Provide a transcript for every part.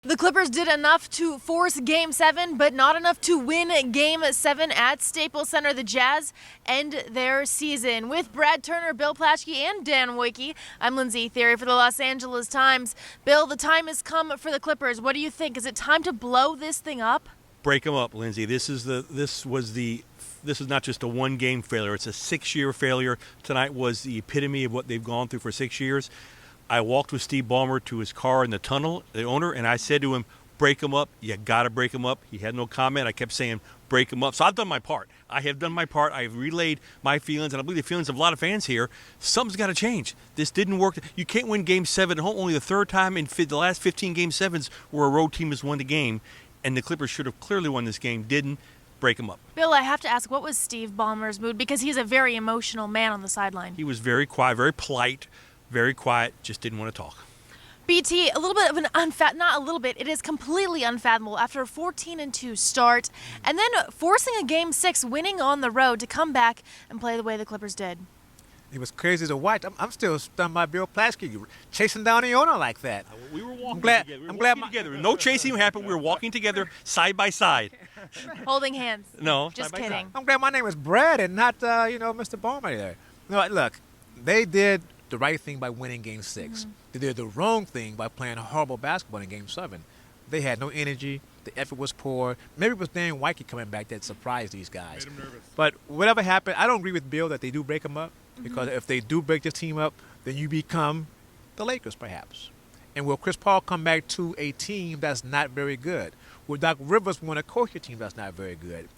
The Clippers did enough to force Game 7, but not enough to win Game 7 at Staples Center. The Jazz end their season. With Brad Turner, Bill Plaschke, and Dan Wojcicki, I'm Lindsay Theory for the Los Angeles Times. Bill, the time has come for the Clippers. What do you think? Is it time to blow this thing up? Break them up, Lindsay. This is not just a one-game failure. It's a 6-year failure. Tonight was the epitome of what they've gone through for 6 years. I walked with Steve Ballmer to his car in the tunnel, the owner, and I said to him, break them up. You got to break them up. He had no comment. I kept saying, break them up. So I've done my part. I have done my part. I've relayed my feelings, and I believe the feelings of a lot of fans here. Something's got to change. This didn't work. You can't win Game 7 at home. Only the third time in the last 15 Game 7s where a road team has won the game, and the Clippers should have clearly won this game. Didn't. Break them up. Bill, I have to ask, what was Steve Ballmer's mood? Because he's a very emotional man on the sideline. He was very quiet, very polite, very quiet, just didn't want to talk. BT, a little bit of an not a little bit, it is completely unfathomable after a 14-2 start and then forcing a Game 6, winning on the road to come back and play the way the Clippers did. It was crazy to watch. I'm still stunned by Bill Plaschke chasing down the owner like that. We were walking together. I'm glad together. No chasing happened. We were walking together side by side. Holding hands. No, just kidding. I'm glad my name is Brad and not, Mr. Ballmer there. No, look, they did the right thing by winning Game 6. Mm-hmm. They did the wrong thing by playing horrible basketball in Game 7. They had no energy. The effort was poor. Maybe it was Dan Wojcicki coming back that surprised these guys. Made them nervous. But whatever happened, I don't agree with Bill that they do break them up. Because if they do break this team up, then you become the Lakers, perhaps. And will Chris Paul come back to a team that's not very good? Will Doc Rivers want to coach a team that's not very good?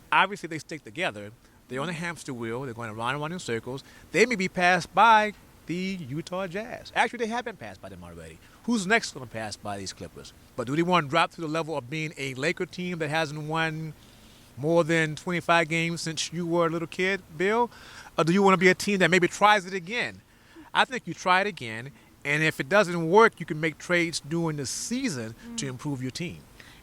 Obviously, they stick together. They're on a hamster wheel. They're going to run around in circles. They may be passed by the Utah Jazz. Actually, they have been passed by them already. Who's next going to pass by these Clippers? But do they want to drop to the level of being a Laker team that hasn't won more than 25 games since you were a little kid, Bill? Or do you want to be a team that maybe tries it again? I think you try it again, and if it doesn't work, you can make trades during the season to improve your team.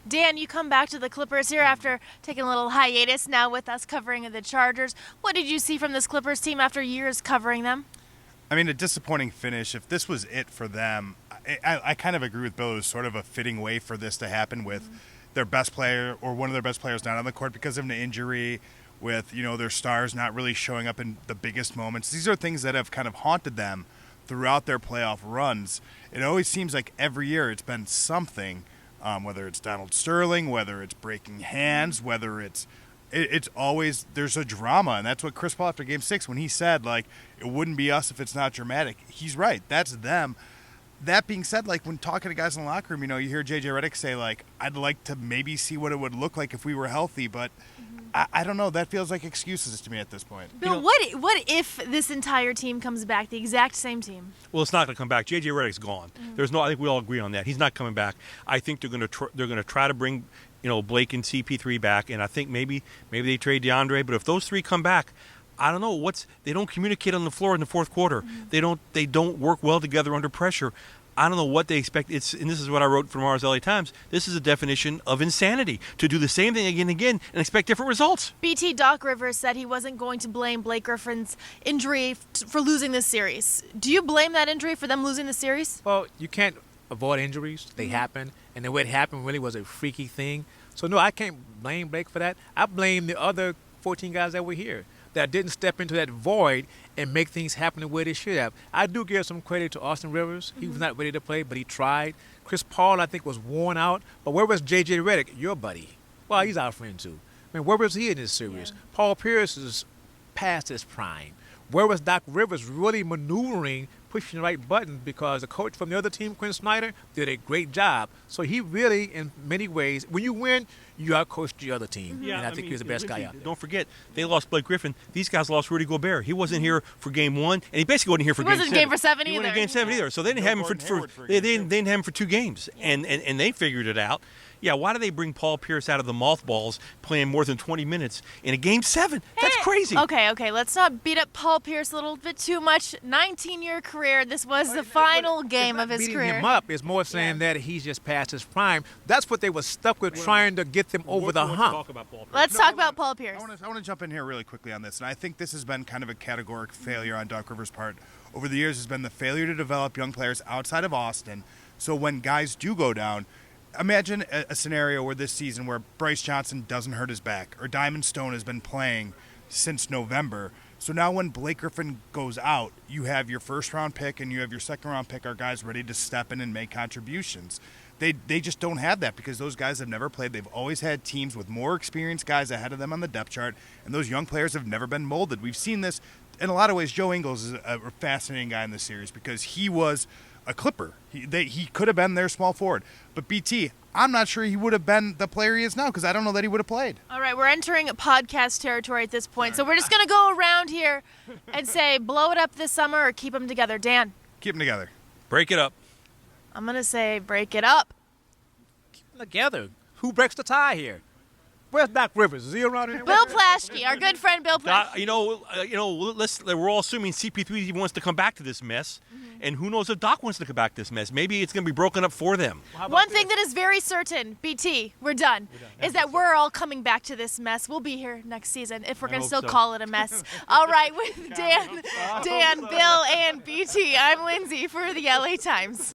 Dan, you come back to the Clippers here after taking a little hiatus now with us covering the Chargers. What did you see from this Clippers team after years covering them? I mean, a disappointing finish. If this was it for them, I kind of agree with Bill. It was sort of a fitting way for this to happen with their best player or one of their best players not on the court because of an injury, with, their stars not really showing up in the biggest moments. These are things that have kind of haunted them throughout their playoff runs. It always seems like every year it's been something, whether it's Donald Sterling, whether it's breaking hands, whether it's always, there's a drama. And that's what Chris Paul after Game 6, when he said, it wouldn't be us if it's not dramatic. He's right. That's them. That being said, when talking to guys in the locker room, you hear J.J. Redick say, I'd like to maybe see what it would look like if we were healthy, but I don't know. That feels like excuses to me at this point. Bill, what if this entire team comes back, the exact same team? Well, it's not going to come back. J.J. Redick's gone. I think we all agree on that. He's not coming back. I think they're going to try to bring Blake and CP3 back, and I think maybe they trade DeAndre. But if those three come back, I don't know they don't communicate on the floor in the fourth quarter. They don't work well together under pressure. I don't know what they expect. And this is what I wrote for tomorrow's LA Times. This is a definition of insanity, to do the same thing again and again and expect different results. BT, Doc Rivers said he wasn't going to blame Blake Griffin's injury for losing this series. Do you blame that injury for them losing the series? Well, you can't avoid injuries. They happen. And the way it happened really was a freaky thing. So, no, I can't blame Blake for that. I blame the other 14 guys that were here that didn't step into that void and make things happen the way they should have. I do give some credit to Austin Rivers. He was not ready to play, but he tried. Chris Paul, I think, was worn out. But where was J.J. Redick, your buddy? Well, he's our friend, too. I mean, where was he in this series? Yeah. Paul Pierce is past his prime. Where was Doc Rivers really maneuvering, pushing the right buttons? Because the coach from the other team, Quinn Snyder, did a great job. So he really, in many ways, when you win, you outcoached the other team. Yeah, and I think he was the best guy out there. Don't forget, they lost Blake Griffin. These guys lost Rudy Gobert. He wasn't here for Game 1, and he basically wasn't here for Game 7. He wasn't in Game 7 either. He wasn't in Game 7 either. So they didn't have him they didn't have him for 2 games, and they figured it out. Yeah, why do they bring Paul Pierce out of the mothballs playing more than 20 minutes in a Game 7? That's crazy. Okay, let's not beat up Paul Pierce a little bit too much. 19-year career. This was the final game of his career. Beating him up is more saying that he's just past his prime. That's what they were stuck with, trying to get them over the hump. Let's talk about Paul Pierce. I want to jump in here really quickly on this, and I think this has been kind of a categoric failure on Doc Rivers' part over the years. Has been the failure to develop young players outside of Austin. So when guys do go down, imagine a scenario where this season where Bryce Johnson doesn't hurt his back or Diamond Stone has been playing since November. So now when Blake Griffin goes out, you have your first-round pick and you have your second-round pick are guys ready to step in and make contributions. They just don't have that because those guys have never played. They've always had teams with more experienced guys ahead of them on the depth chart, and those young players have never been molded. We've seen this in a lot of ways. Joe Ingles is a fascinating guy in this series because he was a Clipper. He could have been their small forward. But BT, I'm not sure he would have been the player he is now because I don't know that he would have played. All right, we're entering podcast territory at this point, so we're just going to go around here and say blow it up this summer or keep them together. Dan? Keep them together. Break it up. I'm going to say break it up. Together. Who breaks the tie here? Where's Doc Rivers? Is he around here? Bill Plaschke, our good friend Bill Plaschke. We're all assuming CP3 wants to come back to this mess, and who knows if Doc wants to come back to this mess. Maybe it's going to be broken up for them. One thing that is very certain, BT, we're done, is that we're all coming back to this mess. We'll be here next season if we're going to still call it a mess. All right, with Dan, Bill, and BT, I'm Lindsay for the LA Times.